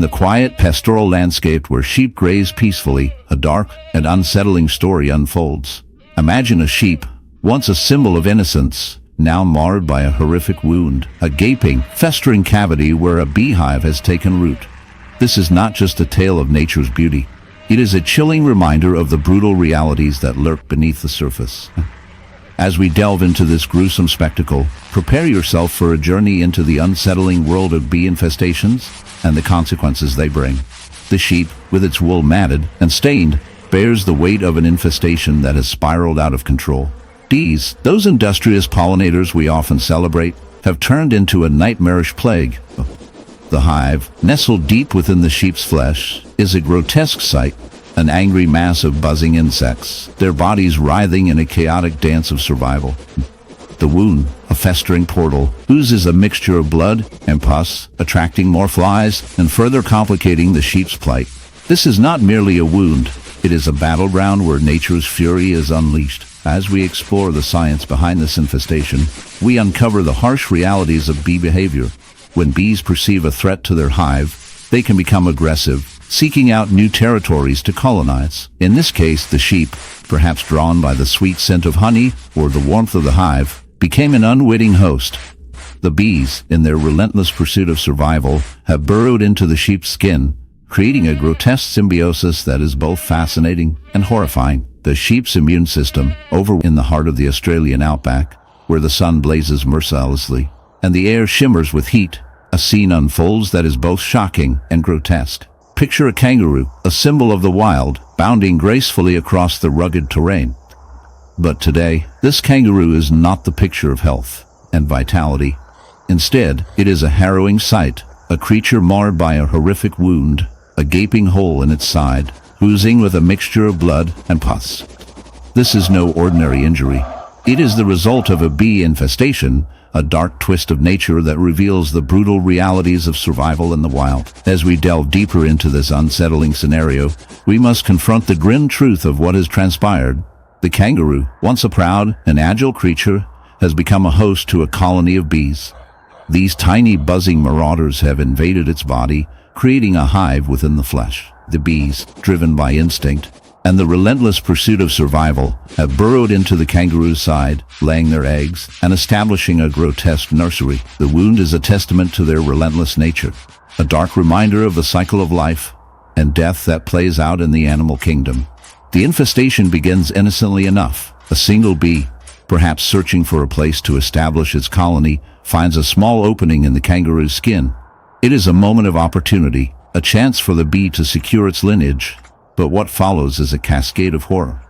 In the quiet pastoral landscape where sheep graze peacefully, a dark and unsettling story unfolds. Imagine a sheep, once a symbol of innocence, now marred by a horrific wound, a gaping, festering cavity where a beehive has taken root. This is not just a tale of nature's beauty. It is a chilling reminder of the brutal realities that lurk beneath the surface. As we delve into this gruesome spectacle, prepare yourself for a journey into the unsettling world of bee infestations and the consequences they bring. The sheep, with its wool matted and stained, bears the weight of an infestation that has spiraled out of control. Bees, those industrious pollinators we often celebrate, have turned into a nightmarish plague. The hive, nestled deep within the sheep's flesh, is a grotesque sight, an angry mass of buzzing insects, their bodies writhing in a chaotic dance of survival. The wound, a festering portal, oozes a mixture of blood and pus, attracting more flies and further complicating the sheep's plight. This is not merely a wound, it is a battleground where nature's fury is unleashed. As we explore the science behind this infestation, we uncover the harsh realities of bee behavior. When bees perceive a threat to their hive, they can become aggressive, seeking out new territories to colonize. In this case, the sheep, perhaps drawn by the sweet scent of honey or the warmth of the hive, became an unwitting host. The bees, in their relentless pursuit of survival, have burrowed into the sheep's skin, creating a grotesque symbiosis that is both fascinating and horrifying. The sheep's immune system, over in the heart of the Australian outback, where the sun blazes mercilessly and the air shimmers with heat, a scene unfolds that is both shocking and grotesque. Picture a kangaroo, a symbol of the wild, bounding gracefully across the rugged terrain. But today, this kangaroo is not the picture of health and vitality. Instead, it is a harrowing sight, a creature marred by a horrific wound, a gaping hole in its side, oozing with a mixture of blood and pus. This is no ordinary injury. It is the result of a bee infestation, a dark twist of nature that reveals the brutal realities of survival in the wild. As we delve deeper into this unsettling scenario, we must confront the grim truth of what has transpired. The kangaroo, once a proud and agile creature, has become a host to a colony of bees. These tiny buzzing marauders have invaded its body, creating a hive within the flesh. The bees, driven by instinct and the relentless pursuit of survival, have burrowed into the kangaroo's side, laying their eggs and establishing a grotesque nursery. The wound is a testament to their relentless nature, a dark reminder of the cycle of life and death that plays out in the animal kingdom. The infestation begins innocently enough. A single bee, perhaps searching for a place to establish its colony, finds a small opening in the kangaroo's skin. It is a moment of opportunity, a chance for the bee to secure its lineage. But what follows is a cascade of horror.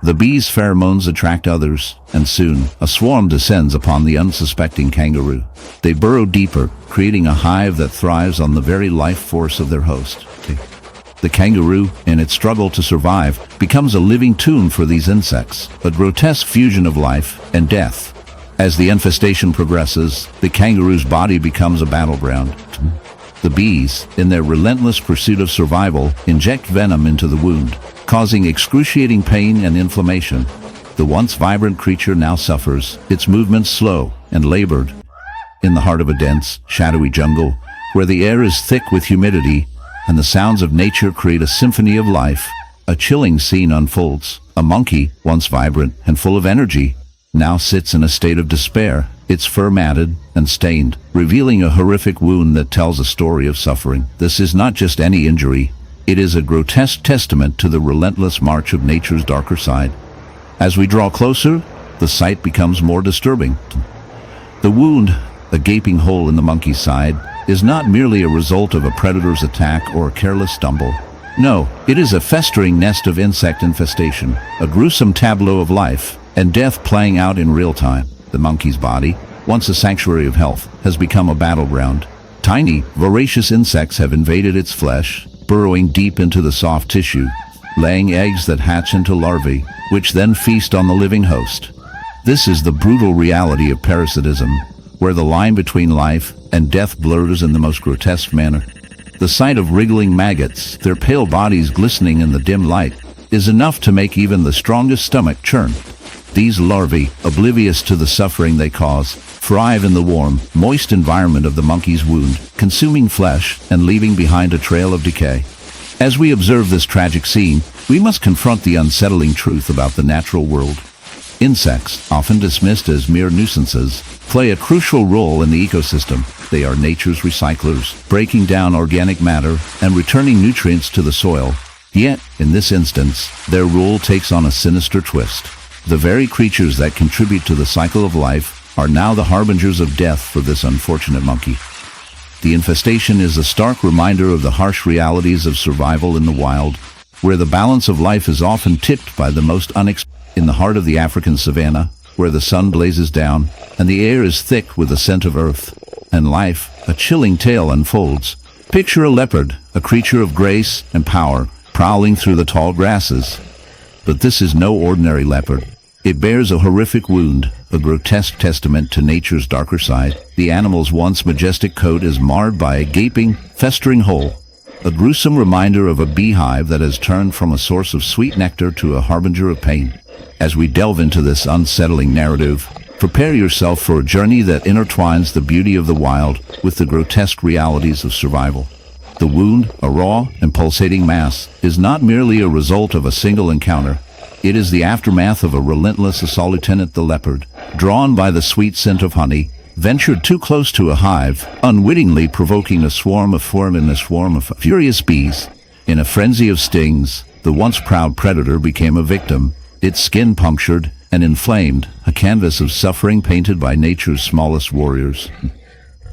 The bee's pheromones attract others, and soon, a swarm descends upon the unsuspecting kangaroo. They burrow deeper, creating a hive that thrives on the very life force of their host. The kangaroo, in its struggle to survive, becomes a living tomb for these insects, a grotesque fusion of life and death. As the infestation progresses, the kangaroo's body becomes a battleground. The bees, in their relentless pursuit of survival, inject venom into the wound, causing excruciating pain and inflammation. The once vibrant creature now suffers, its movements slow and labored. In the heart of a dense, shadowy jungle, where the air is thick with humidity and the sounds of nature create a symphony of life, a chilling scene unfolds. A monkey, once vibrant and full of energy, now sits in a state of despair, its fur matted and stained, revealing a horrific wound that tells a story of suffering. This is not just any injury, it is a grotesque testament to the relentless march of nature's darker side. As we draw closer, the sight becomes more disturbing. The wound, a gaping hole in the monkey's side, is not merely a result of a predator's attack or a careless stumble. No, it is a festering nest of insect infestation, a gruesome tableau of life and death playing out in real time. The monkey's body, once a sanctuary of health, has become a battleground. Tiny, voracious insects have invaded its flesh, burrowing deep into the soft tissue, laying eggs that hatch into larvae, which then feast on the living host. This is the brutal reality of parasitism, where the line between life and death blurs in the most grotesque manner. The sight of wriggling maggots, their pale bodies glistening in the dim light, is enough to make even the strongest stomach churn. These larvae, oblivious to the suffering they cause, thrive in the warm, moist environment of the monkey's wound, consuming flesh and leaving behind a trail of decay. As we observe this tragic scene, we must confront the unsettling truth about the natural world. Insects, often dismissed as mere nuisances, play a crucial role in the ecosystem. They are nature's recyclers, breaking down organic matter and returning nutrients to the soil. Yet, in this instance, their role takes on a sinister twist. The very creatures that contribute to the cycle of life are now the harbingers of death for this unfortunate monkey. The infestation is a stark reminder of the harsh realities of survival in the wild, where the balance of life is often tipped by the most unexpected. In the heart of the African savanna, where the sun blazes down and the air is thick with the scent of earth and life, a chilling tale unfolds. Picture a leopard, a creature of grace and power, prowling through the tall grasses. But this is no ordinary leopard. It bears a horrific wound, a grotesque testament to nature's darker side. The animal's once majestic coat is marred by a gaping, festering hole, a gruesome reminder of a beehive that has turned from a source of sweet nectar to a harbinger of pain. As we delve into this unsettling narrative, prepare yourself for a journey that intertwines the beauty of the wild with the grotesque realities of survival. The wound, a raw and pulsating mass, is not merely a result of a single encounter. It is the aftermath of a relentless assault. Lieutenant the leopard, drawn by the sweet scent of honey, ventured too close to a hive, unwittingly provoking a swarm of furious bees. In a frenzy of stings, the once proud predator became a victim, its skin punctured and inflamed, a canvas of suffering painted by nature's smallest warriors.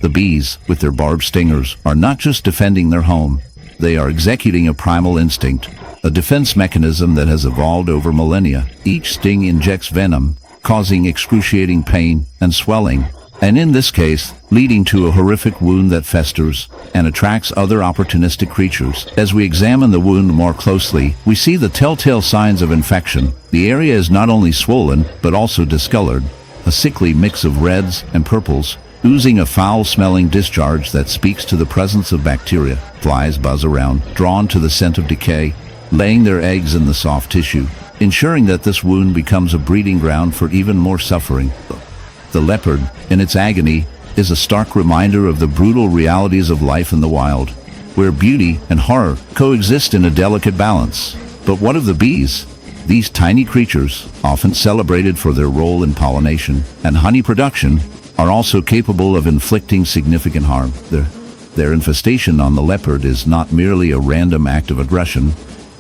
The bees, with their barbed stingers, are not just defending their home. They are executing a primal instinct, a defense mechanism that has evolved over millennia. Each sting injects venom, causing excruciating pain and swelling, and in this case, leading to a horrific wound that festers and attracts other opportunistic creatures. As we examine the wound more closely, we see the telltale signs of infection. The area is not only swollen, but also discolored, a sickly mix of reds and purples, oozing a foul-smelling discharge that speaks to the presence of bacteria. Flies buzz around, drawn to the scent of decay, laying their eggs in the soft tissue, ensuring that this wound becomes a breeding ground for even more suffering. The leopard, in its agony, is a stark reminder of the brutal realities of life in the wild, where beauty and horror coexist in a delicate balance. But what of the bees? These tiny creatures, often celebrated for their role in pollination and honey production, are also capable of inflicting significant harm. Their infestation on the leopard is not merely a random act of aggression,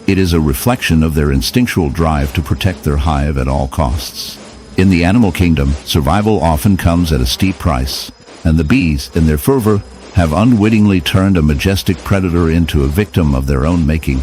it is a reflection of their instinctual drive to protect their hive at all costs. In the animal kingdom, survival often comes at a steep price, and the bees, in their fervor, have unwittingly turned a majestic predator into a victim of their own making.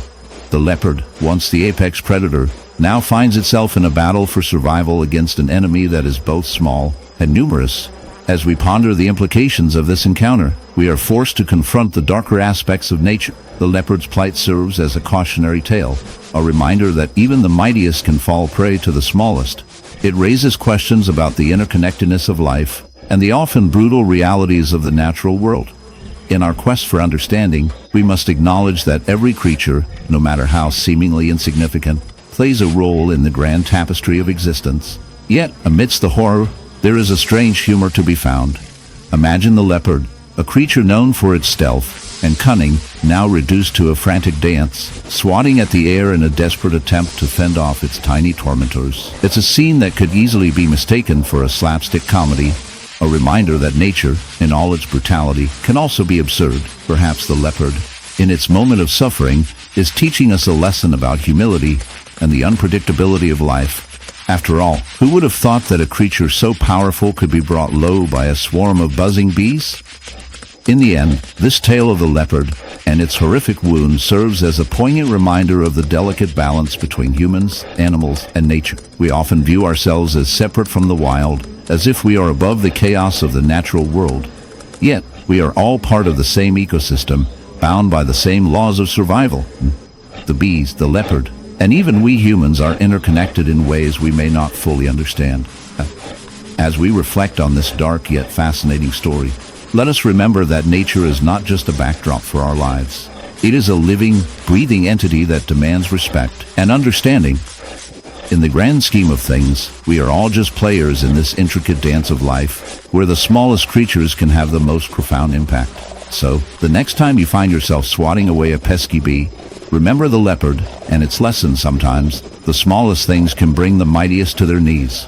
The leopard, once the apex predator, now finds itself in a battle for survival against an enemy that is both small and numerous. As we ponder the implications of this encounter, we are forced to confront the darker aspects of nature. The leopard's plight serves as a cautionary tale, a reminder that even the mightiest can fall prey to the smallest. It raises questions about the interconnectedness of life and the often brutal realities of the natural world. In our quest for understanding, we must acknowledge that every creature, no matter how seemingly insignificant, plays a role in the grand tapestry of existence. Yet, amidst the horror, there is a strange humor to be found. Imagine the leopard, a creature known for its stealth and cunning, now reduced to a frantic dance, swatting at the air in a desperate attempt to fend off its tiny tormentors. It's a scene that could easily be mistaken for a slapstick comedy, a reminder that nature, in all its brutality, can also be absurd. Perhaps the leopard, in its moment of suffering, is teaching us a lesson about humility and the unpredictability of life. After all, who would have thought that a creature so powerful could be brought low by a swarm of buzzing bees? In the end, this tale of the leopard and its horrific wound serves as a poignant reminder of the delicate balance between humans, animals, and nature. We often view ourselves as separate from the wild, as if we are above the chaos of the natural world. Yet, we are all part of the same ecosystem, bound by the same laws of survival. The bees, the leopard, and even we humans are interconnected in ways we may not fully understand. As we reflect on this dark yet fascinating story, let us remember that nature is not just a backdrop for our lives. It is a living, breathing entity that demands respect and understanding. In the grand scheme of things, we are all just players in this intricate dance of life, where the smallest creatures can have the most profound impact. So, the next time you find yourself swatting away a pesky bee, remember the leopard and its lesson sometimes. The smallest things can bring the mightiest to their knees.